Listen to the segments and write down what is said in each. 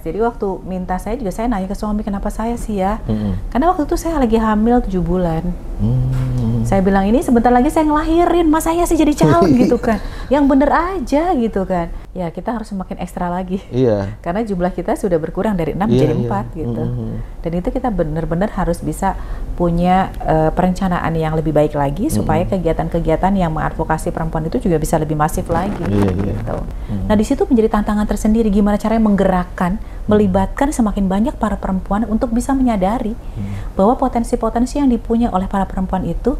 Jadi waktu minta saya juga saya nanya ke suami, kenapa saya sih ya? Karena waktu itu saya lagi hamil 7 bulan. Saya bilang ini sebentar lagi saya ngelahirin, mas saya sih jadi calon gitu kan. Yang bener aja gitu kan. Ya kita harus semakin ekstra lagi. Iya. Karena jumlah kita sudah berkurang dari 6 jadi 4 gitu. Dan itu kita benar-benar harus bisa punya perencanaan yang lebih baik lagi supaya kegiatan-kegiatan yang mengadvokasi perempuan itu juga bisa lebih masif lagi. Gitu. Nah di situ menjadi tantangan tersendiri, gimana caranya menggerakkan, melibatkan semakin banyak para perempuan untuk bisa menyadari bahwa potensi-potensi yang dipunya oleh para perempuan itu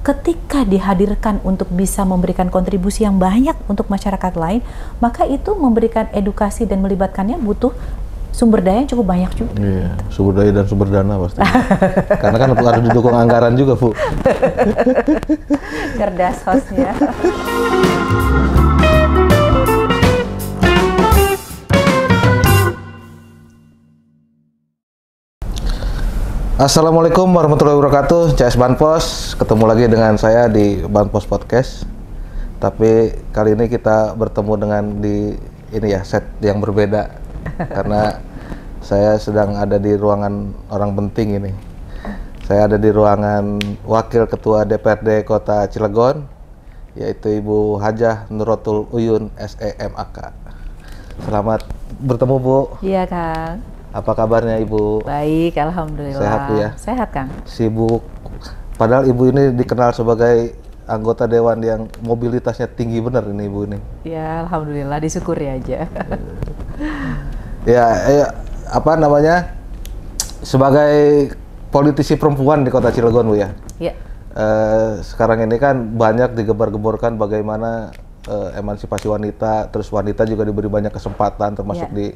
ketika dihadirkan untuk bisa memberikan kontribusi yang banyak untuk masyarakat lain, maka itu memberikan edukasi dan melibatkannya butuh sumber daya yang cukup banyak juga. Iya, sumber daya dan sumber dana pasti. Karena kan harus didukung anggaran juga, Bu. Cerdas hostnya. Assalamualaikum warahmatullahi wabarakatuh, CS Banpos. Ketemu lagi dengan saya di Banpos Podcast. Tapi kali ini kita bertemu dengan di ini ya, set yang berbeda. Karena saya sedang ada di ruangan orang penting ini. Saya ada di ruangan Wakil Ketua DPRD Kota Cilegon, yaitu Ibu Hajah Nuratul Uyun SEMAK. Selamat bertemu, Bu. Iya, Kang. Apa kabarnya Ibu? Baik, alhamdulillah. Sehat, Bu ya? Sehat, Kang. Sibuk. Padahal Ibu ini dikenal sebagai anggota dewan yang mobilitasnya tinggi benar ini Ibu ini. Ya, alhamdulillah, disyukuri aja. Ya, apa namanya? Sebagai politisi perempuan di Kota Cilegon, Bu ya. Iya. Sekarang ini kan banyak digembar-gemborkan bagaimana emansipasi wanita, terus wanita juga diberi banyak kesempatan termasuk di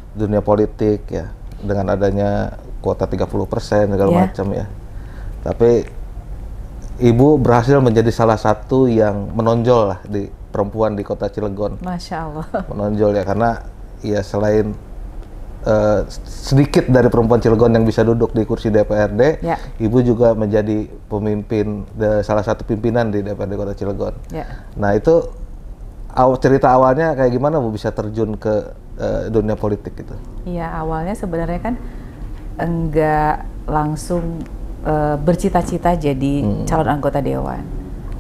dunia politik ya, dengan adanya kuota 30% segala macam ya. Tapi Ibu berhasil menjadi salah satu yang menonjol lah di perempuan di Kota Cilegon. Masya Allah. Menonjol ya, karena ya selain sedikit dari perempuan Cilegon yang bisa duduk di kursi DPRD, Ibu juga menjadi pemimpin, salah satu pimpinan di DPRD Kota Cilegon. Nah itu cerita awalnya kayak gimana Bu bisa terjun ke dunia politik gitu? Iya, awalnya sebenarnya kan enggak langsung bercita-cita jadi calon anggota dewan.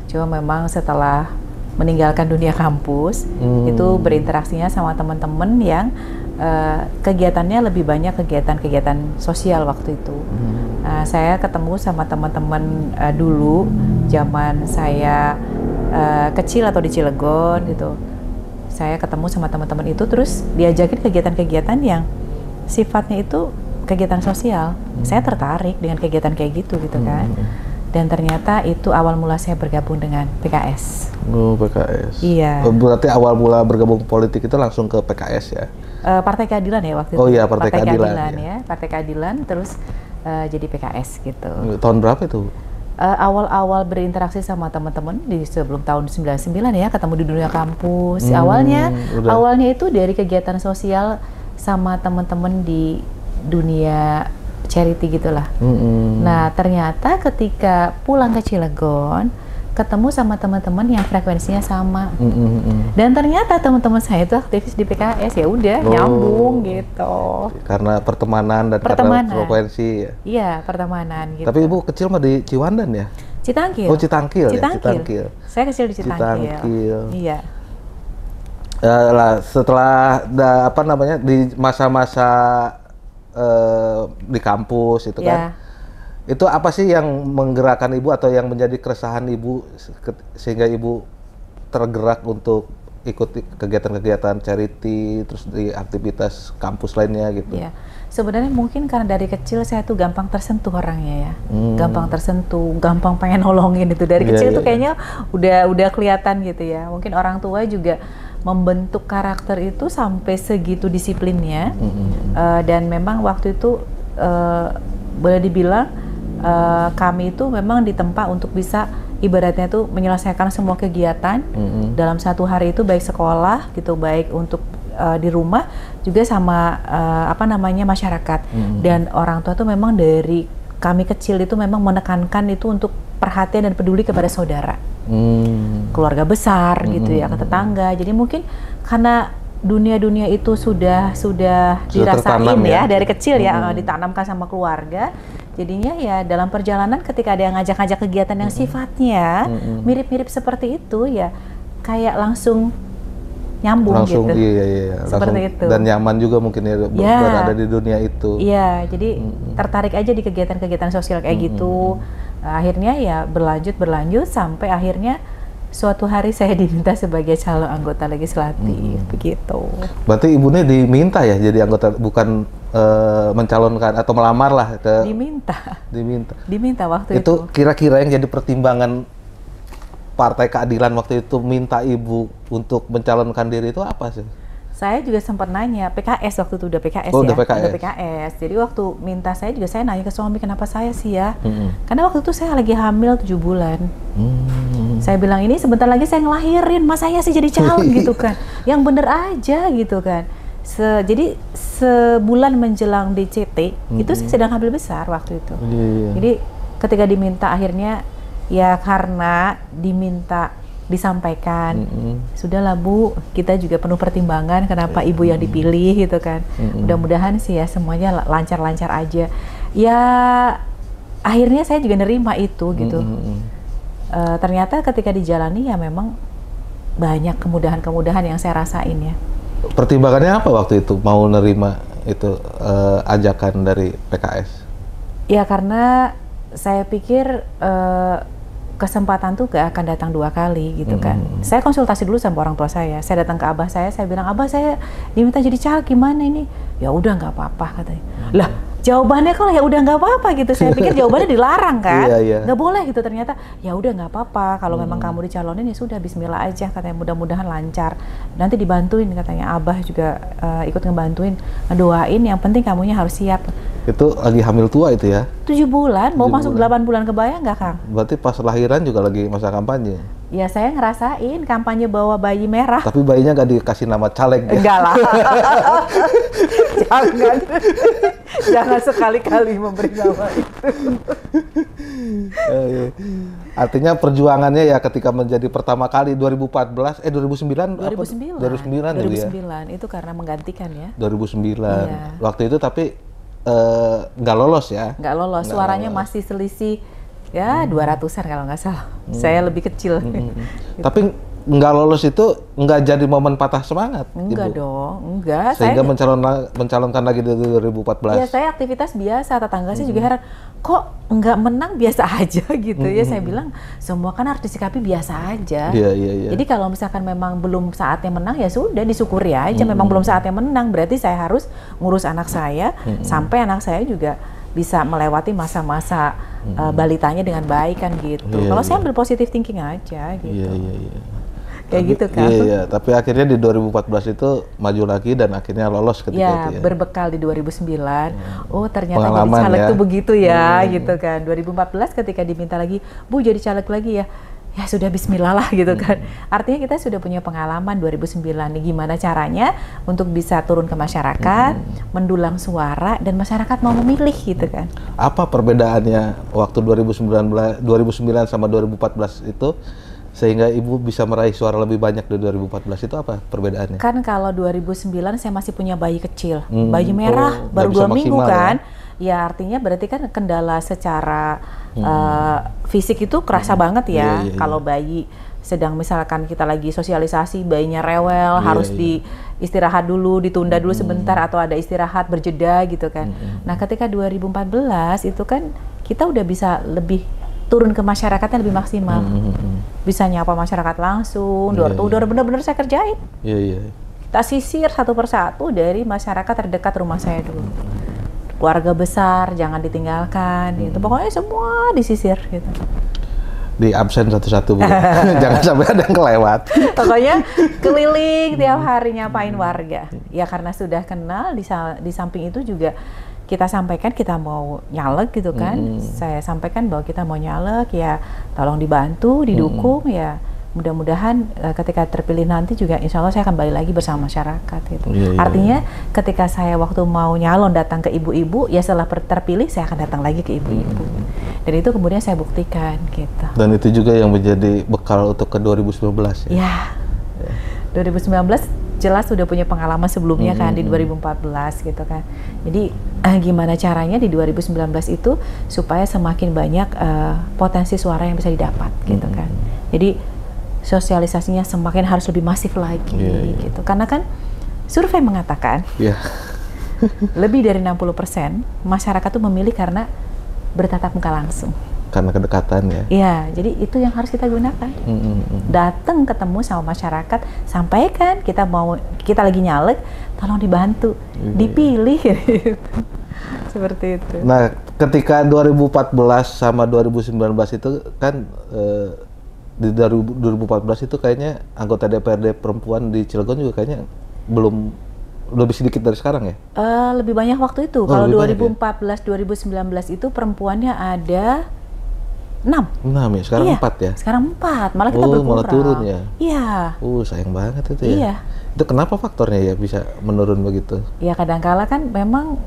Cuma memang setelah meninggalkan dunia kampus, itu berinteraksinya sama teman-teman yang kegiatannya lebih banyak kegiatan-kegiatan sosial waktu itu. Saya ketemu sama teman-teman dulu, zaman saya kecil atau di Cilegon gitu. Saya ketemu sama teman-teman itu, terus diajakin kegiatan-kegiatan yang sifatnya itu kegiatan sosial. Saya tertarik dengan kegiatan kayak gitu kan. Dan ternyata itu awal mula saya bergabung dengan PKS. Oh, PKS. Iya. Berarti awal mula bergabung politik itu langsung ke PKS ya? Partai Keadilan ya waktu itu. Oh iya, Partai Keadilan ya. Partai Keadilan, terus jadi PKS gitu. Tahun berapa itu? Awal-awal berinteraksi sama teman-teman di sebelum tahun 99 ya, ketemu di dunia kampus. Awalnya itu dari kegiatan sosial sama teman-teman di dunia charity gitulah. Nah ternyata ketika pulang ke Cilegon, ketemu sama teman-teman yang frekuensinya sama. Dan ternyata teman-teman saya itu aktivis di PKS, ya udah nyambung gitu. Karena pertemanan dan karena frekuensi ya. Iya, pertemanan gitu. Tapi Ibu kecil mah di Ciwandan ya? Citangkil. Oh, Citangkil. Saya kecil di Citangkil. Iya. Setelah di masa-masa di kampus itu kan. Itu apa sih yang menggerakkan Ibu atau yang menjadi keresahan Ibu sehingga Ibu tergerak untuk ikut kegiatan-kegiatan charity, terus di aktivitas kampus lainnya gitu? Iya, sebenarnya mungkin karena dari kecil saya tuh gampang tersentuh orangnya ya, gampang tersentuh, gampang pengen nolongin itu dari kecil tuh kayaknya udah kelihatan gitu ya. Mungkin orang tua juga membentuk karakter itu sampai segitu disiplinnya, dan memang waktu itu boleh dibilang kami itu memang ditempa untuk bisa ibaratnya tuh menyelesaikan semua kegiatan dalam satu hari itu, baik sekolah gitu, baik untuk di rumah juga sama masyarakat. Dan orang tua tuh memang dari kami kecil itu memang menekankan itu untuk perhatian dan peduli kepada saudara, keluarga besar gitu ya, ke tetangga. Jadi mungkin karena dunia itu sudah dirasain tertanam ya dari kecil ya, ditanamkan sama keluarga. Jadinya ya dalam perjalanan ketika ada yang ngajak-ngajak kegiatan yang sifatnya mirip-mirip seperti itu ya kayak langsung nyambung langsung, gitu. Iya. Seperti langsung, itu. Dan nyaman juga mungkin ya berada di dunia itu. Iya, jadi tertarik aja di kegiatan-kegiatan sosial kayak gitu. Akhirnya ya berlanjut sampai akhirnya suatu hari saya diminta sebagai calon anggota legislatif, begitu. Berarti ibunya diminta ya jadi anggota, bukan mencalonkan atau melamar lah ke... Diminta waktu itu. Itu kira-kira yang jadi pertimbangan Partai Keadilan waktu itu minta ibu untuk mencalonkan diri itu apa sih? Saya juga sempat nanya, PKS waktu itu udah PKS ya? Udah PKS. PKS. Jadi waktu minta saya juga saya nanya ke suami kenapa saya sih ya? Karena waktu itu saya lagi hamil 7 bulan. Saya bilang ini sebentar lagi saya ngelahirin, mas saya sih jadi calon gitu kan? Yang bener aja gitu kan? Jadi sebulan menjelang DCT itu saya sedang hamil besar waktu itu. Jadi ketika diminta akhirnya ya karena diminta disampaikan, sudahlah Bu, kita juga penuh pertimbangan kenapa ibu yang dipilih gitu kan. Mudah-mudahan sih ya semuanya lancar-lancar aja. Ya akhirnya saya juga nerima itu gitu. Ternyata ketika dijalani ya memang banyak kemudahan-kemudahan yang saya rasain ya. Pertimbangannya apa waktu itu mau nerima itu ajakan dari PKS? Ya karena saya pikir kesempatan tuh gak akan datang 2 kali gitu kan. Saya konsultasi dulu sama orang tua saya datang ke abah saya bilang, abah saya diminta jadi caleg gimana ini? Ya udah nggak apa-apa katanya. Lah jawabannya kalau ya udah nggak apa-apa gitu. Saya pikir jawabannya dilarang kan, nggak boleh gitu. Ternyata ya udah nggak apa-apa kalau memang kamu dicalonin ya sudah Bismillah aja katanya, mudah-mudahan lancar. Nanti dibantuin katanya, abah juga ikut ngebantuin, ngedoain. Yang penting kamunya harus siap. Itu lagi hamil tua itu ya? 7 bulan, mau masuk 8 bulan, kebayang nggak Kang? Berarti pas lahiran juga lagi masa kampanye? Ya saya ngerasain kampanye bawa bayi merah. Tapi bayinya nggak dikasih nama caleg ya? Enggak lah. Jangan sekali-kali memberi nama itu. Artinya perjuangannya ya ketika menjadi pertama kali 2014, 2009 itu karena menggantikan ya. 2009. Iya. Waktu itu tapi nggak lolos ya? Nggak lolos, suaranya masih selisih ya 200-an kalau nggak salah. Saya lebih kecil. Gitu. Tapi nggak lolos itu nggak jadi momen patah semangat? Enggak Ibu. Dong, enggak. Sehingga mencalonkan lagi di 2014? Ya saya aktivitas biasa, tetangga saya juga heran, kok nggak menang biasa aja gitu ya. Saya bilang, semua kan harus disikapi biasa aja. Iya. Jadi kalau misalkan memang belum saatnya menang ya sudah disyukuri aja. Memang belum saatnya menang, berarti saya harus ngurus anak saya, sampai anak saya juga bisa melewati masa-masa balitanya dengan baik kan gitu. Kalau saya ambil positive thinking aja gitu. Iya. Kayak gitu kan. Iya, tapi akhirnya di 2014 itu maju lagi dan akhirnya lolos ketika itu ya. Berbekal di 2009. Oh, ternyata jadi caleg tuh begitu ya, gitu kan. 2014 ketika diminta lagi, Bu jadi caleg lagi ya. Ya sudah bismillah lah gitu kan. Artinya kita sudah punya pengalaman 2009 nih gimana caranya untuk bisa turun ke masyarakat, mendulang suara dan masyarakat mau memilih gitu kan. Apa perbedaannya waktu 2009 sama 2014 itu sehingga Ibu bisa meraih suara lebih banyak di 2014 itu apa perbedaannya? Kan kalau 2009 saya masih punya bayi kecil, bayi merah, baru 2 minggu kan. Ya artinya berarti kan kendala secara fisik itu kerasa banget ya. Kalau bayi sedang misalkan kita lagi sosialisasi, bayinya rewel, harus istirahat dulu, ditunda dulu sebentar atau ada istirahat berjeda gitu kan. Nah ketika 2014 itu kan kita udah bisa lebih turun ke masyarakatnya lebih maksimal. Bisa nyapa masyarakat langsung, door to door, bener-bener saya kerjain. Kita sisir satu persatu dari masyarakat terdekat rumah saya dulu. Keluarga besar, jangan ditinggalkan, gitu. Pokoknya semua disisir, gitu. Di absen satu-satu, Bu. Jangan sampai ada yang kelewat. Pokoknya keliling tiap hari nyapain warga. Ya karena sudah kenal, di samping itu juga kita sampaikan kita mau nyalek gitu kan. Saya sampaikan bahwa kita mau nyalek, ya tolong dibantu, didukung, ya mudah-mudahan ketika terpilih nanti juga insya Allah saya akan balik lagi bersama masyarakat gitu. Artinya ketika saya waktu mau nyalon datang ke ibu-ibu, ya setelah terpilih saya akan datang lagi ke ibu-ibu. Dan itu kemudian saya buktikan gitu. Dan itu juga yang menjadi bekal untuk ke 2019 ya? Ya. 2019 jelas sudah punya pengalaman sebelumnya kan di 2014 gitu kan. Jadi gimana caranya di 2019 itu supaya semakin banyak potensi suara yang bisa didapat gitu kan. Jadi sosialisasinya semakin harus lebih masif lagi gitu. Karena kan survei mengatakan lebih dari 60% masyarakat tuh memilih karena bertatap muka langsung. Karena kedekatan ya. Iya, jadi itu yang harus kita gunakan. Datang ketemu sama masyarakat, sampaikan kita lagi nyalek, tolong dibantu, dipilih. Seperti itu. Nah, ketika 2014 sama 2019 itu kan di 2014 itu kayaknya anggota DPRD perempuan di Cilegon juga kayaknya lebih sedikit dari sekarang ya? Lebih banyak waktu itu. Kalau 2014-2019 itu perempuannya ada 6 ya, sekarang 4 ya? Sekarang 4, malah kita berkurang. Malah turun ya? Iya. Sayang banget itu ya? Iya. Itu kenapa faktornya ya bisa menurun begitu? Ya kadang-kala kan memang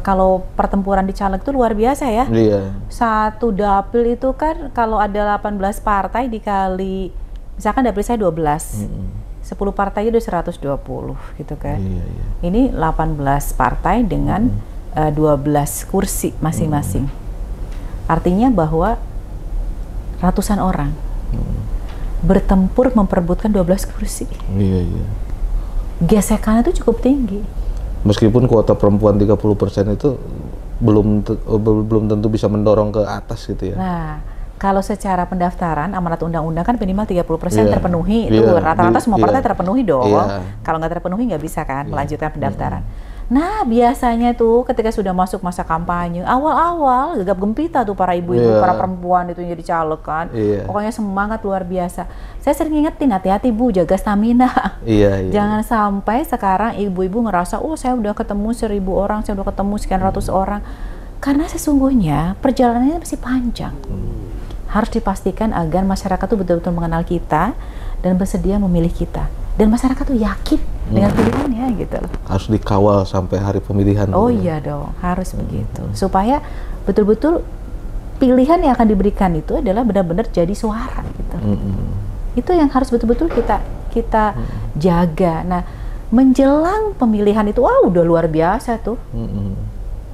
kalau pertempuran di caleg itu luar biasa ya. Iya. Satu dapil itu kan kalau ada 18 partai dikali, misalkan dapil saya 12, 10 partai itu 120 gitu kan. Iya. Ini 18 partai dengan 12 kursi masing-masing. Artinya bahwa ratusan orang bertempur memperebutkan 12 kursi. Iya. Gesekannya itu cukup tinggi. Meskipun kuota perempuan 30% itu belum tentu bisa mendorong ke atas gitu ya. Nah, kalau secara pendaftaran amanat undang-undang kan minimal 30% terpenuhi. Itu rata-rata semua partai terpenuhi dong. Kalau nggak terpenuhi nggak bisa kan melanjutkan pendaftaran. Nah, biasanya tuh ketika sudah masuk masa kampanye, awal-awal gegap gempita tuh para ibu-ibu, para perempuan itu yang jadi caleg kan. Pokoknya semangat luar biasa. Saya sering ngingetin, hati-hati Bu, jaga stamina. Jangan sampai sekarang ibu-ibu ngerasa, saya udah ketemu 1000 orang, saya udah ketemu sekian ratus orang. Karena sesungguhnya perjalanannya masih panjang. Harus dipastikan agar masyarakat tuh betul-betul mengenal kita dan bersedia memilih kita. Dan masyarakat tuh yakin dengan pilihannya gitu loh. Harus dikawal sampai hari pemilihan. Iya dong, harus begitu. Supaya betul-betul pilihan yang akan diberikan itu adalah benar-benar jadi suara gitu. Itu yang harus betul-betul kita jaga. Nah, menjelang pemilihan itu udah luar biasa tuh.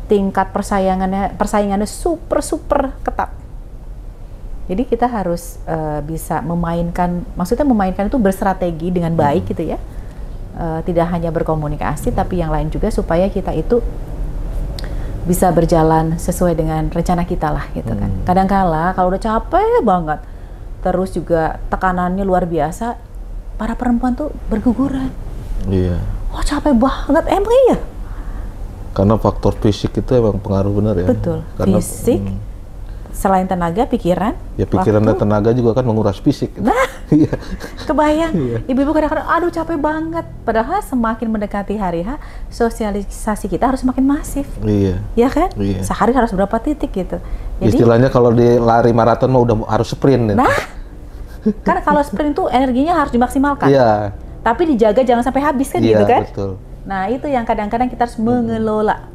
Tingkat persaingannya super ketat. Jadi kita harus bisa memainkan itu bersrategi dengan baik gitu ya. Tidak hanya berkomunikasi tapi yang lain juga supaya kita itu bisa berjalan sesuai dengan rencana kita lah gitu kan. Kadang-kala kalau udah capek banget, terus juga tekanannya luar biasa, para perempuan tuh berguguran. Iya. Capek banget, emang iya? Karena faktor fisik itu emang pengaruh benar ya. Betul, fisik. Selain tenaga, pikiran. Ya pikiran dan tenaga juga kan menguras fisik. Nah, kebayang. Ibu-ibu kadang-kadang, aduh capek banget. Padahal semakin mendekati hari H, sosialisasi kita harus semakin masif. Iya. Ya kan? Iya. Sehari harus berapa titik gitu. Jadi, istilahnya kalau di lari maraton mah udah harus sprint. Nah, kan kalau sprint tuh energinya harus dimaksimalkan. Iya. Tapi dijaga jangan sampai habis kan gitu kan? Betul. Nah itu yang kadang-kadang kita harus mengelola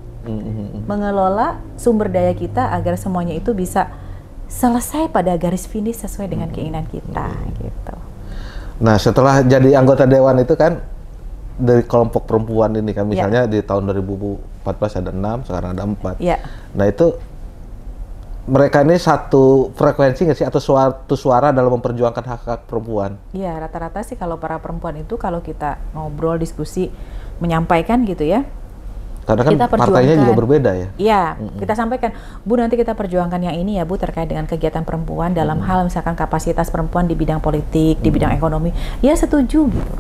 sumber daya kita agar semuanya itu bisa selesai pada garis finish sesuai dengan keinginan kita gitu. Nah setelah jadi anggota dewan itu kan dari kelompok perempuan ini kan misalnya di tahun 2014 ada 6, sekarang ada 4. Nah itu mereka ini satu frekuensi nggak sih atau suatu suara dalam memperjuangkan hak-hak perempuan? Iya, rata-rata sih kalau para perempuan itu kalau kita ngobrol, diskusi, menyampaikan gitu ya. Karena kan partainya juga berbeda ya? Iya, kita sampaikan, Bu nanti kita perjuangkan yang ini ya Bu terkait dengan kegiatan perempuan dalam hal misalkan kapasitas perempuan di bidang politik, di bidang ekonomi. Ya setuju gitu.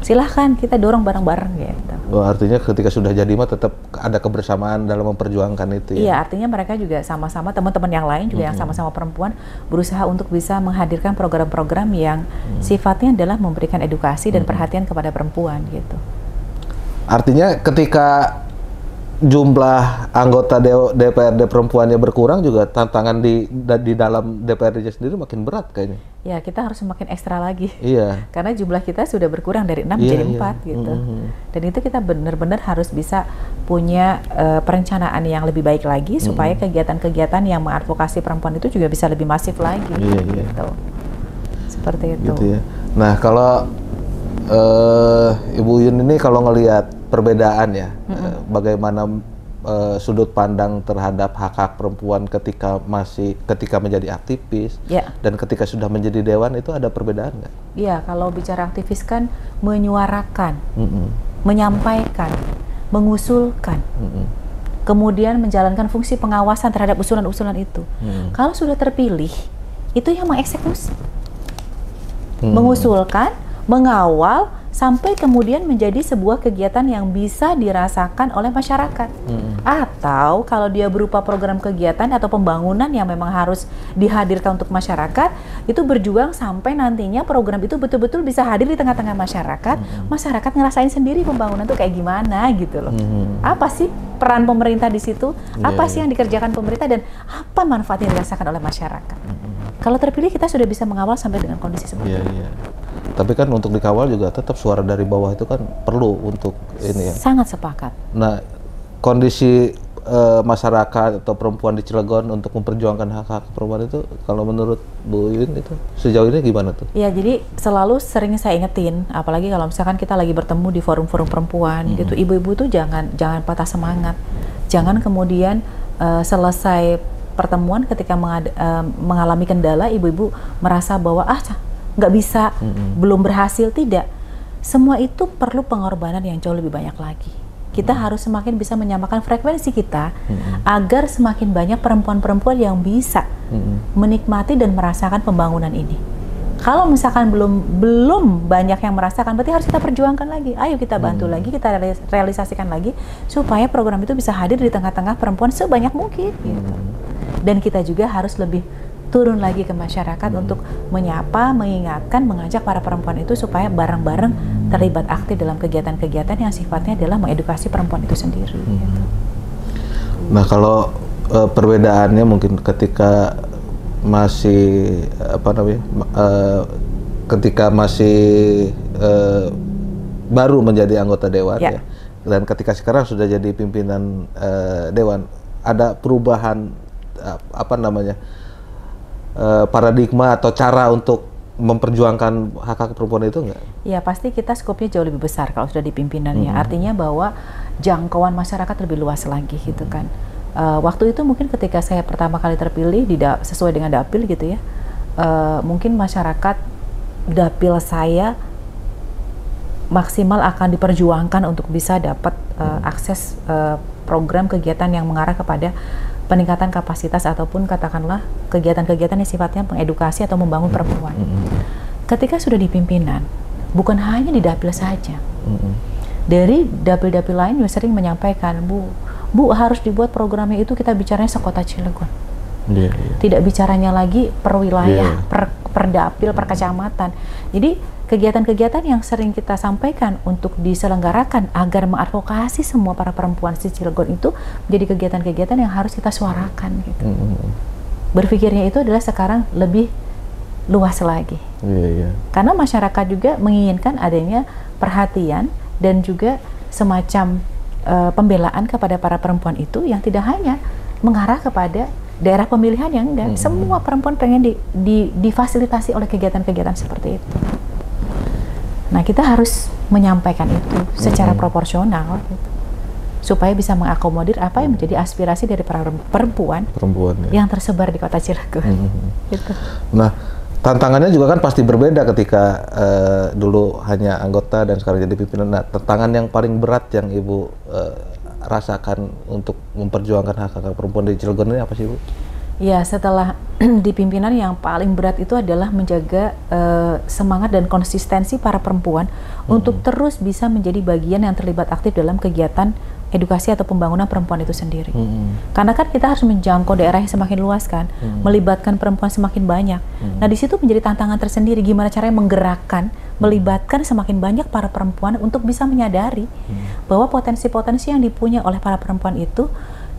Silahkan kita dorong bareng-bareng gitu. Artinya ketika sudah jadi mah tetap ada kebersamaan dalam memperjuangkan itu ya? Iya, artinya mereka juga sama-sama, teman-teman yang lain juga yang sama-sama perempuan berusaha untuk bisa menghadirkan program-program yang sifatnya adalah memberikan edukasi dan perhatian kepada perempuan gitu. Artinya ketika jumlah anggota DPRD perempuannya berkurang juga tantangan di dalam DPRD sendiri makin berat kayaknya. Ya kita harus semakin ekstra lagi. Iya. Karena jumlah kita sudah berkurang dari 6 jadi 4 gitu. Dan itu kita benar-benar harus bisa punya perencanaan yang lebih baik lagi supaya kegiatan-kegiatan yang mengadvokasi perempuan itu juga bisa lebih masif lagi. Gitu. Seperti itu. Gitu ya. Nah kalau Ibu Yun ini kalau ngelihat perbedaan ya, bagaimana sudut pandang terhadap hak-hak perempuan ketika menjadi aktivis dan ketika sudah menjadi dewan, itu ada perbedaan nggak? Iya, kalau bicara aktivis kan menyuarakan, menyampaikan, mengusulkan, kemudian menjalankan fungsi pengawasan terhadap usulan-usulan itu. Kalau sudah terpilih, itu yang mengeksekusi, mengusulkan, mengawal, sampai kemudian menjadi sebuah kegiatan yang bisa dirasakan oleh masyarakat. Atau kalau dia berupa program kegiatan atau pembangunan yang memang harus dihadirkan untuk masyarakat, itu berjuang sampai nantinya program itu betul-betul bisa hadir di tengah-tengah masyarakat. Masyarakat ngerasain sendiri pembangunan itu kayak gimana gitu loh. Apa sih peran pemerintah di situ? Apa sih yang dikerjakan pemerintah dan apa manfaat yang dirasakan oleh masyarakat? Kalau terpilih kita sudah bisa mengawal sampai dengan kondisi seperti itu. Tapi kan untuk dikawal juga tetap suara dari bawah itu kan perlu untuk ini ya. Sangat sepakat. Nah, kondisi masyarakat atau perempuan di Cilegon untuk memperjuangkan hak-hak perempuan itu, kalau menurut Bu Yun itu sejauh ini gimana tuh? Ya, jadi selalu sering saya ingetin, apalagi kalau misalkan kita lagi bertemu di forum-forum perempuan gitu, ibu-ibu tuh jangan patah semangat. Jangan kemudian selesai pertemuan ketika mengalami kendala, ibu-ibu merasa bahwa nggak bisa, belum berhasil. Tidak, semua itu perlu pengorbanan yang jauh lebih banyak lagi. Kita harus semakin bisa menyamakan frekuensi kita agar semakin banyak perempuan-perempuan yang bisa menikmati dan merasakan pembangunan ini. Kalau misalkan belum banyak yang merasakan, berarti harus kita perjuangkan lagi. Ayo kita bantu lagi, kita realisasikan lagi supaya program itu bisa hadir di tengah-tengah perempuan sebanyak mungkin gitu. Dan kita juga harus lebih turun lagi ke masyarakat untuk menyapa, mengingatkan, mengajak para perempuan itu supaya bareng-bareng terlibat aktif dalam kegiatan-kegiatan yang sifatnya adalah mengedukasi perempuan itu sendiri. Gitu. Nah, kalau perbedaannya mungkin ketika masih ketika masih baru menjadi anggota dewan ya, dan ketika sekarang sudah jadi pimpinan dewan, ada perubahan paradigma atau cara untuk memperjuangkan hak-hak perempuan itu enggak? Ya, pasti kita skopnya jauh lebih besar kalau sudah di pimpinannya. Artinya bahwa jangkauan masyarakat lebih luas lagi gitu kan. Waktu itu mungkin ketika saya pertama kali terpilih sesuai dengan dapil gitu ya, mungkin masyarakat dapil saya maksimal akan diperjuangkan untuk bisa dapat akses program kegiatan yang mengarah kepada peningkatan kapasitas ataupun katakanlah kegiatan-kegiatan yang sifatnya mengedukasi atau membangun perempuan. Ketika sudah di pimpinan, bukan hanya di dapil saja. Dari dapil-dapil lain juga sering menyampaikan, Bu harus dibuat programnya itu kita bicaranya sekota Cilegon. Tidak bicaranya lagi per wilayah, per dapil, per kecamatan. Jadi kegiatan-kegiatan yang sering kita sampaikan untuk diselenggarakan agar mengadvokasi semua para perempuan di Cilegon itu menjadi kegiatan-kegiatan yang harus kita suarakan gitu. Berpikirnya itu adalah sekarang lebih luas lagi. Karena masyarakat juga menginginkan adanya perhatian dan juga semacam pembelaan kepada para perempuan itu yang tidak hanya mengarah kepada daerah pemilihan yang enggak. Semua perempuan pengen difasilitasi oleh kegiatan-kegiatan seperti itu. Nah, kita harus menyampaikan itu secara proporsional gitu, supaya bisa mengakomodir apa yang menjadi aspirasi dari para perempuan yang tersebar di kota Cilegon. Gitu. Nah, tantangannya juga kan pasti berbeda ketika dulu hanya anggota dan sekarang jadi pimpinan. Nah, tantangan yang paling berat yang Ibu rasakan untuk memperjuangkan hak-hak perempuan di Cilegon ini apa sih, Bu? Ya, setelah di pimpinan yang paling berat itu adalah menjaga semangat dan konsistensi para perempuan untuk terus bisa menjadi bagian yang terlibat aktif dalam kegiatan edukasi atau pembangunan perempuan itu sendiri. Karena kan kita harus menjangkau daerah yang semakin luas kan, melibatkan perempuan semakin banyak. Nah, di situ menjadi tantangan tersendiri gimana caranya menggerakkan, melibatkan semakin banyak para perempuan untuk bisa menyadari bahwa potensi-potensi yang dipunya oleh para perempuan itu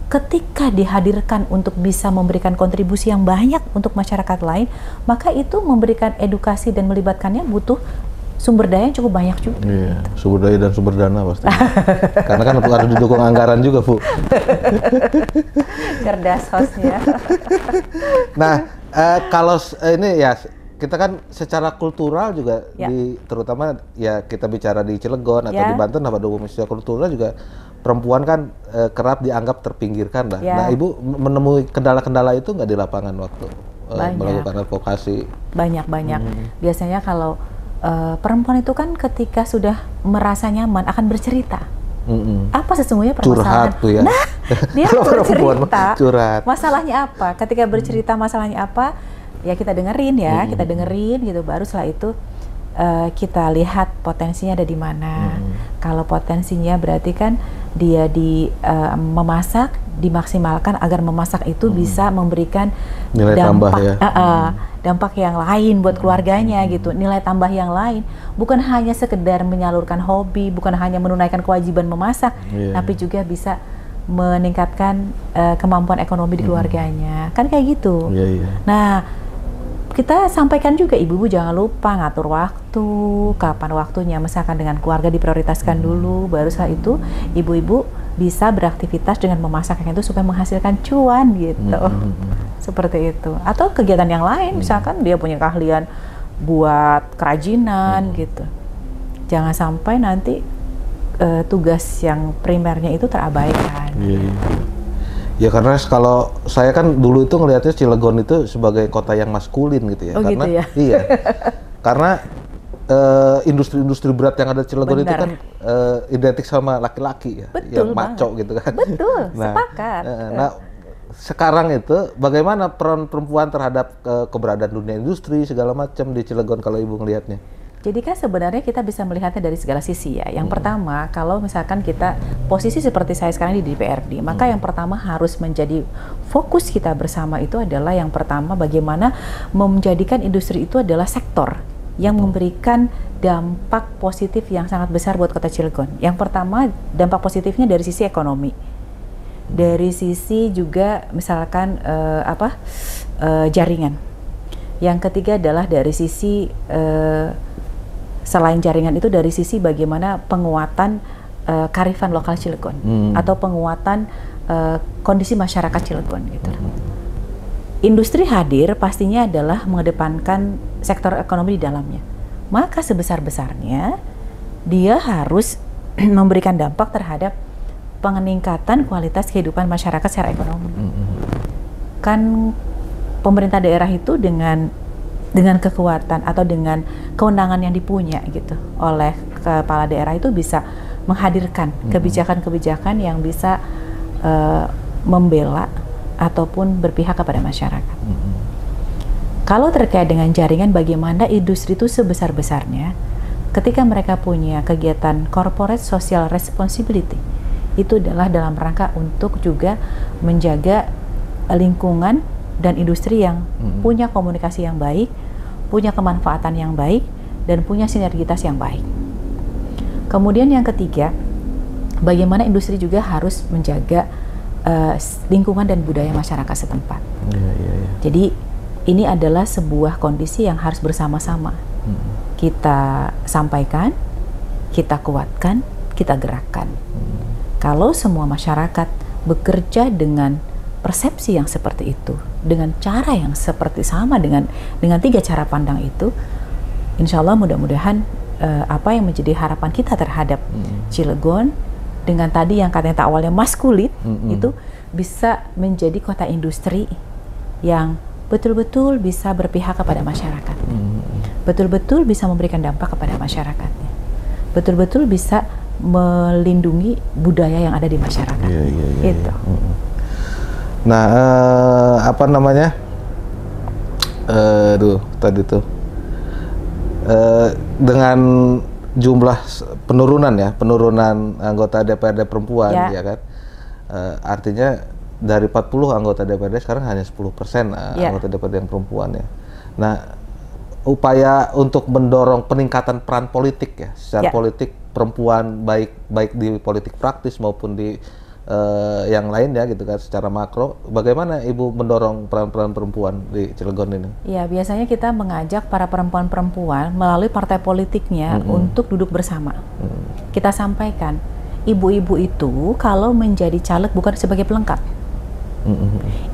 ketika dihadirkan untuk bisa memberikan kontribusi yang banyak untuk masyarakat lain, maka itu memberikan edukasi dan melibatkannya butuh sumber daya yang cukup banyak juga. Sumber daya dan sumber dana pasti. Karena kan harus didukung anggaran juga, Bu. Cerdas hostnya. Nah, kalau ini ya kita kan secara kultural juga terutama ya kita bicara di Cilegon atau di Banten pada umumnya secara kultural juga perempuan kan kerap dianggap terpinggirkan lah. Nah, Ibu menemui kendala-kendala itu nggak di lapangan waktu melakukan advokasi? Banyak. Biasanya kalau perempuan itu kan ketika sudah merasa nyaman akan bercerita. Apa sesungguhnya permasalahan? Curhat tuh ya. Nah, dia bercerita. Curhat. Masalahnya apa? Ketika bercerita masalahnya apa, ya kita dengerin kita dengerin gitu. Baru setelah itu kita lihat potensinya ada di mana. Kalau potensinya berarti kan dia memasak, dimaksimalkan agar memasak itu bisa memberikan nilai tambah ya. Dampak yang lain buat keluarganya gitu, nilai tambah yang lain, bukan hanya sekedar menyalurkan hobi, bukan hanya menunaikan kewajiban memasak, tapi juga bisa meningkatkan kemampuan ekonomi di keluarganya, kan kayak gitu. Nah, kita sampaikan juga ibu-ibu jangan lupa ngatur waktu, kapan waktunya, misalkan dengan keluarga diprioritaskan dulu, baru setelah itu ibu-ibu bisa beraktivitas dengan memasak yang itu supaya menghasilkan cuan gitu. Seperti itu. Atau kegiatan yang lain, misalkan dia punya keahlian buat kerajinan gitu. Jangan sampai nanti tugas yang primernya itu terabaikan. Ya karena kalau saya kan dulu itu ngelihatnya Cilegon itu sebagai kota yang maskulin gitu ya. Karena gitu ya? Iya. Karena industri-industri berat yang ada di Cilegon itu kan identik sama laki-laki ya. Betul yang maco gitu kan. Betul, sepakat. Nah, sekarang itu bagaimana peran perempuan terhadap keberadaan dunia industri segala macam di Cilegon kalau Ibu ngelihatnya? Jadi kan sebenarnya kita bisa melihatnya dari segala sisi ya. Yang pertama, kalau misalkan kita posisi seperti saya sekarang di DPRD, maka yang pertama harus menjadi fokus kita bersama itu adalah yang pertama bagaimana menjadikan industri itu adalah sektor yang memberikan dampak positif yang sangat besar buat Kota Cilegon. Yang pertama, dampak positifnya dari sisi ekonomi. Dari sisi juga misalkan jaringan. Yang ketiga adalah dari sisi selain jaringan itu dari sisi bagaimana penguatan kearifan lokal Cilegon atau penguatan kondisi masyarakat Cilegon gitu. Industri hadir pastinya adalah mengedepankan sektor ekonomi di dalamnya. Maka sebesar-besarnya dia harus memberikan dampak terhadap peningkatan kualitas kehidupan masyarakat secara ekonomi. Kan pemerintah daerah itu dengan kekuatan atau dengan kewenangan yang dipunya gitu oleh kepala daerah itu bisa menghadirkan kebijakan-kebijakan yang bisa membela ataupun berpihak kepada masyarakat. Kalau terkait dengan jaringan, bagaimana industri itu sebesar-besarnya ketika mereka punya kegiatan corporate social responsibility, itu adalah dalam rangka untuk juga menjaga lingkungan dan industri yang punya komunikasi yang baik, punya kemanfaatan yang baik, dan punya sinergitas yang baik. Kemudian yang ketiga, bagaimana industri juga harus menjaga lingkungan dan budaya masyarakat setempat. Jadi ini adalah sebuah kondisi yang harus bersama-sama kita sampaikan, kita kuatkan, kita gerakkan. Kalau semua masyarakat bekerja dengan persepsi yang seperti itu, dengan cara yang seperti sama, dengan 3 cara pandang itu, insya Allah mudah-mudahan apa yang menjadi harapan kita terhadap Cilegon dengan tadi yang katanya tak awalnya maskulin itu bisa menjadi kota industri yang betul-betul bisa berpihak kepada masyarakat, betul-betul bisa memberikan dampak kepada masyarakatnya, betul-betul bisa melindungi budaya yang ada di masyarakat. Itu. Nah, apa namanya? Tadi tuh dengan jumlah penurunan anggota DPRD perempuan, ya kan? Artinya dari 40 anggota DPRD sekarang hanya 10% anggota DPRD yang perempuan ya. Nah, upaya untuk mendorong peningkatan peran politik ya, secara politik perempuan baik di politik praktis maupun di yang lainnya gitu kan, secara makro, bagaimana Ibu mendorong peran-peran perempuan di Cilegon ini? Ya, biasanya kita mengajak para perempuan-perempuan melalui partai politiknya untuk duduk bersama. Kita sampaikan, ibu-ibu itu kalau menjadi caleg bukan sebagai pelengkap,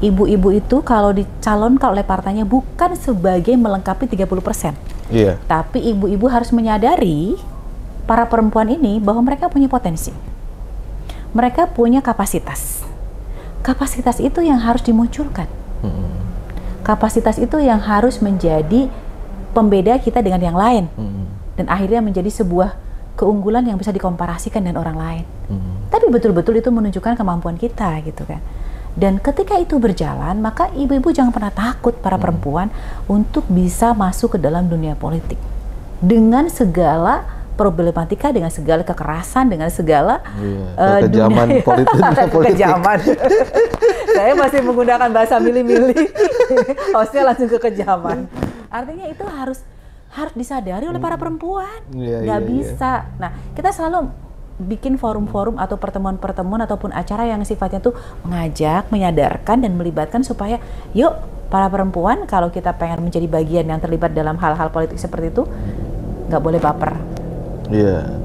Ibu-ibu itu kalau dicalonkan oleh partainya bukan sebagai melengkapi 30%. Iya. Tapi ibu-ibu harus menyadari para perempuan ini bahwa mereka punya potensi. Mereka punya kapasitas. Kapasitas itu yang harus dimunculkan. Kapasitas itu yang harus menjadi pembeda kita dengan yang lain. Dan akhirnya menjadi sebuah keunggulan yang bisa dikomparasikan dengan orang lain. Tapi betul-betul itu menunjukkan kemampuan kita gitu kan. Dan ketika itu berjalan, maka ibu-ibu jangan pernah takut para perempuan untuk bisa masuk ke dalam dunia politik. Dengan segala problematika, dengan segala kekerasan, dengan segala kekejaman politik. Kekejaman. Saya masih menggunakan bahasa milih-milih. Hostnya langsung kekejaman. Artinya itu harus disadari oleh para perempuan. Nggak bisa. Nah, kita selalu bikin forum-forum atau pertemuan-pertemuan ataupun acara yang sifatnya tuh mengajak, menyadarkan dan melibatkan supaya yuk para perempuan kalau kita pengen menjadi bagian yang terlibat dalam hal-hal politik seperti itu nggak boleh baper. Iya.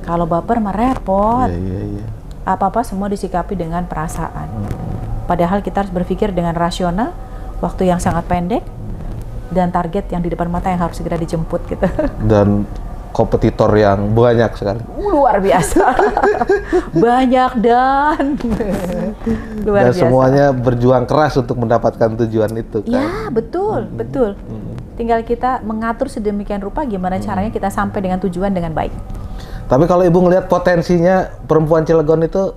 Kalau baper merepot. Iya. Apa-apa semua disikapi dengan perasaan. Padahal kita harus berpikir dengan rasional, waktu yang sangat pendek dan target yang di depan mata yang harus segera dijemput gitu. Dan kompetitor yang banyak sekali. Luar biasa. Banyak dan luar biasa. Semuanya berjuang keras untuk mendapatkan tujuan itu kan. Ya, betul. Tinggal kita mengatur sedemikian rupa gimana caranya kita sampai dengan tujuan dengan baik. Tapi kalau Ibu ngelihat potensinya perempuan Cilegon itu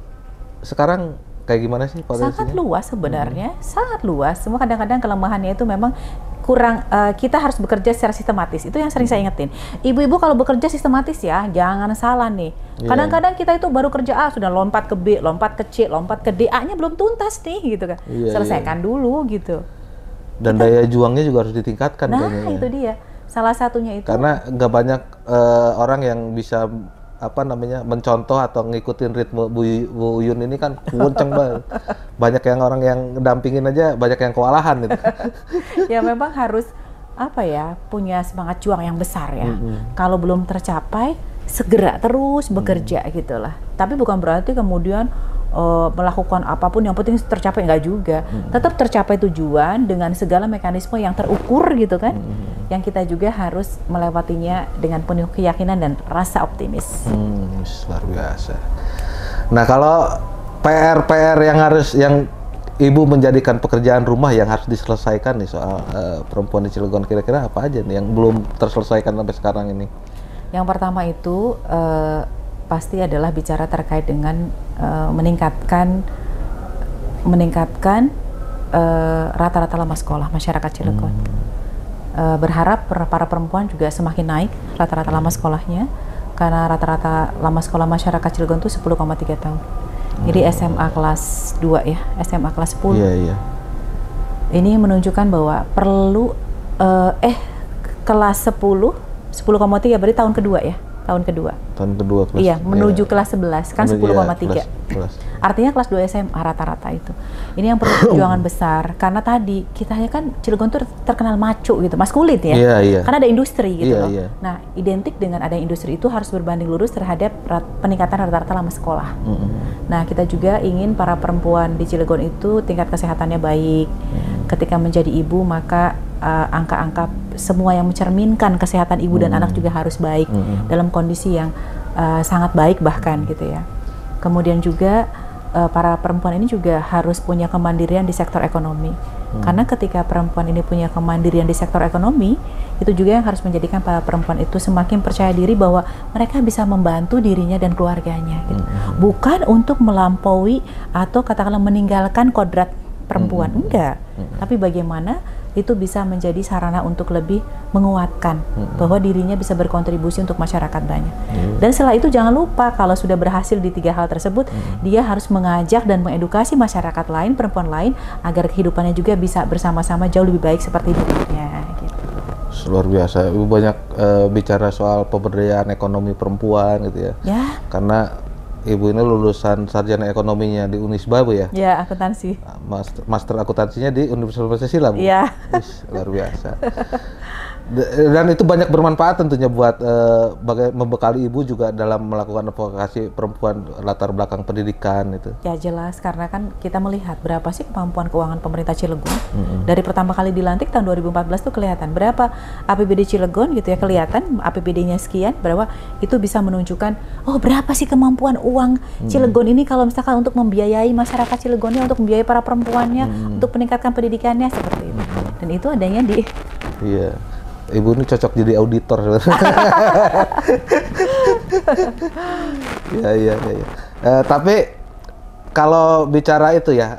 sekarang kayak gimana sih potensinya? Sangat luas sebenarnya, sangat luas. Semua kadang-kadang kelemahannya itu memang kurang, kita harus bekerja secara sistematis. Itu yang sering saya ingetin. Ibu-ibu kalau bekerja sistematis ya, jangan salah nih. Kadang-kadang kita itu baru kerja A, sudah lompat ke B, lompat ke C, lompat ke D, A-nya belum tuntas nih gitu kan. Selesaikan dulu gitu. Dan daya juangnya juga harus ditingkatkan. Nah, kayaknya. Itu dia. Salah satunya itu. Karena nggak banyak orang yang bisa mencontoh atau ngikutin ritme Bu Uyun ini kan kenceng banget. Banyak yang orang yang dampingin aja banyak yang kewalahan gitu. Ya memang harus punya semangat juang yang besar ya. Kalau belum tercapai segera terus bekerja gitulah. Tapi bukan berarti kemudian melakukan apapun yang penting tercapai, enggak juga. Tetap tercapai tujuan dengan segala mekanisme yang terukur gitu kan. Yang kita juga harus melewatinya dengan penuh keyakinan dan rasa optimis. Luar biasa. Nah, kalau PR yang Ibu menjadikan pekerjaan rumah yang harus diselesaikan nih soal perempuan di Cilegon, kira-kira apa aja nih yang belum terselesaikan sampai sekarang ini? Yang pertama itu pasti adalah bicara terkait dengan meningkatkan rata-rata lama sekolah masyarakat Cilegon. Berharap para perempuan juga semakin naik rata-rata lama sekolahnya, karena rata-rata lama sekolah masyarakat Cilegon itu 10,3 tahun. Jadi SMA kelas 2 ya, SMA kelas 10. Iya. Ini menunjukkan bahwa perlu kelas 10,3 berarti tahun kedua ya. Tahun kedua kelas. Iya, menuju kelas 11 kan 10,3. Artinya kelas 2 SMA rata-rata itu. Ini yang perlu perjuangan besar karena tadi kita kan Cilegon tuh terkenal maco gitu, maskulin ya. Iya. Karena ada industri gitu loh. Iya. Nah, identik dengan ada industri itu harus berbanding lurus terhadap peningkatan rata-rata lama sekolah. Nah, kita juga ingin para perempuan di Cilegon itu tingkat kesehatannya baik. Ketika menjadi ibu maka angka-angka semua yang mencerminkan kesehatan ibu dan anak juga harus baik dalam kondisi yang sangat baik bahkan gitu ya. Kemudian juga para perempuan ini juga harus punya kemandirian di sektor ekonomi. Karena ketika perempuan ini punya kemandirian di sektor ekonomi, itu juga yang harus menjadikan para perempuan itu semakin percaya diri bahwa mereka bisa membantu dirinya dan keluarganya gitu. Bukan untuk melampaui atau katakanlah meninggalkan kodrat perempuan, enggak. Tapi bagaimana itu bisa menjadi sarana untuk lebih menguatkan bahwa dirinya bisa berkontribusi untuk masyarakat banyak. Dan setelah itu jangan lupa kalau sudah berhasil di 3 hal tersebut, dia harus mengajak dan mengedukasi masyarakat lain, perempuan lain, agar kehidupannya juga bisa bersama-sama jauh lebih baik seperti dirinya. Gitu. Luar biasa, Ibu banyak bicara soal pemberdayaan ekonomi perempuan gitu ya. Karena Ibu ini lulusan sarjana ekonominya di Unisba, Bu ya? Ya, akuntansi. Master akuntansinya di Universitas Pancasila, Bu? Iya. Luar biasa. Dan itu banyak bermanfaat tentunya buat membekali Ibu juga dalam melakukan advokasi perempuan latar belakang pendidikan itu. Ya jelas, karena kan kita melihat berapa sih kemampuan keuangan pemerintah Cilegon. Dari pertama kali dilantik tahun 2014 tuh kelihatan berapa APBD Cilegon gitu ya, kelihatan APBD-nya sekian, berapa itu bisa menunjukkan oh berapa sih kemampuan uang Cilegon ini kalau misalkan untuk membiayai masyarakat Cilegonnya, untuk membiayai para perempuannya, untuk meningkatkan pendidikannya seperti itu. Dan itu adanya di Iya. Ibu ini cocok jadi auditor. Ya. Tapi kalau bicara itu ya,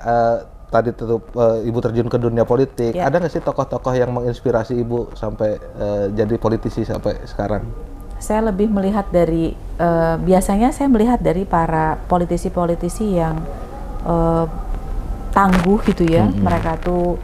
tadi tuh Ibu terjun ke dunia politik, ada nggak sih tokoh-tokoh yang menginspirasi Ibu sampai jadi politisi sampai sekarang? Saya lebih melihat dari, biasanya saya melihat dari para politisi-politisi yang tangguh gitu ya, mereka tuh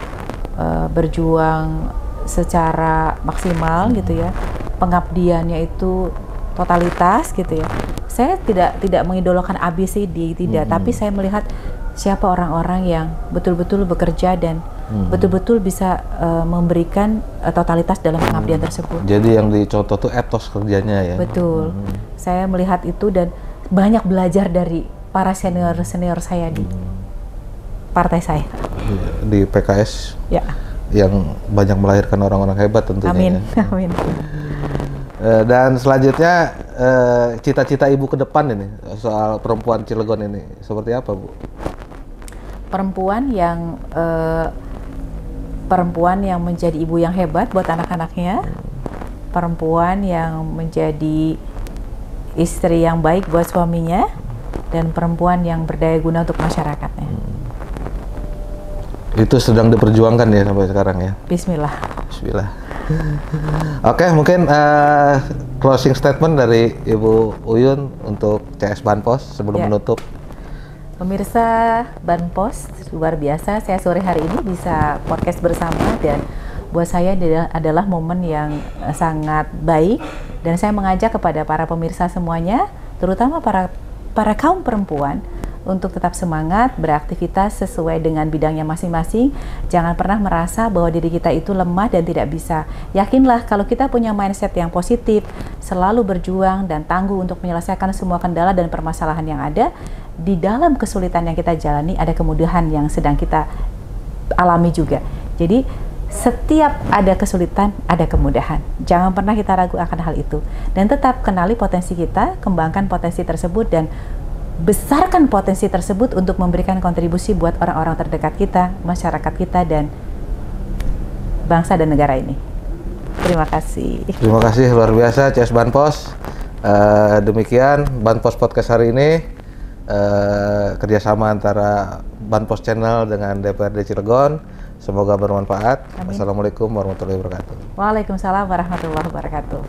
berjuang secara maksimal gitu ya, pengabdiannya itu totalitas gitu ya. Saya tidak mengidolakan ABCD, tidak, tapi saya melihat siapa orang-orang yang betul-betul bekerja dan betul-betul bisa memberikan totalitas dalam pengabdian tersebut. Jadi yang dicontoh tuh etos kerjanya ya. Betul. Saya melihat itu dan banyak belajar dari para senior-senior saya di partai saya. Di PKS. Ya. Yang banyak melahirkan orang-orang hebat tentunya. Amin, ya. amin. Dan selanjutnya cita-cita Ibu ke depan ini soal perempuan Cilegon ini seperti apa, Bu? Perempuan yang menjadi ibu yang hebat buat anak-anaknya, perempuan yang menjadi istri yang baik buat suaminya, dan perempuan yang berdaya guna untuk masyarakatnya. Itu sedang diperjuangkan ya sampai sekarang ya. Bismillah. Oke, mungkin closing statement dari Ibu Uyun untuk CS Banpos sebelum menutup. Pemirsa Banpos, luar biasa saya sore hari ini bisa podcast bersama, dan buat saya adalah momen yang sangat baik, dan saya mengajak kepada para pemirsa semuanya, terutama para kaum perempuan, untuk tetap semangat, beraktivitas sesuai dengan bidangnya masing-masing. Jangan pernah merasa bahwa diri kita itu lemah dan tidak bisa. Yakinlah kalau kita punya mindset yang positif, selalu berjuang dan tangguh untuk menyelesaikan semua kendala dan permasalahan yang ada. Di dalam kesulitan yang kita jalani, ada kemudahan yang sedang kita alami juga. Jadi, setiap ada kesulitan, ada kemudahan. Jangan pernah kita ragu akan hal itu. Dan tetap kenali potensi kita, kembangkan potensi tersebut, dan besarkan potensi tersebut untuk memberikan kontribusi buat orang-orang terdekat kita, masyarakat kita, dan bangsa dan negara ini. Terima kasih. Terima kasih, luar biasa CS Banpos. Demikian Banpos Podcast hari ini, kerjasama antara Banpos Channel dengan DPRD Cilegon. Semoga bermanfaat. Amin. Assalamualaikum warahmatullahi wabarakatuh. Waalaikumsalam warahmatullahi wabarakatuh.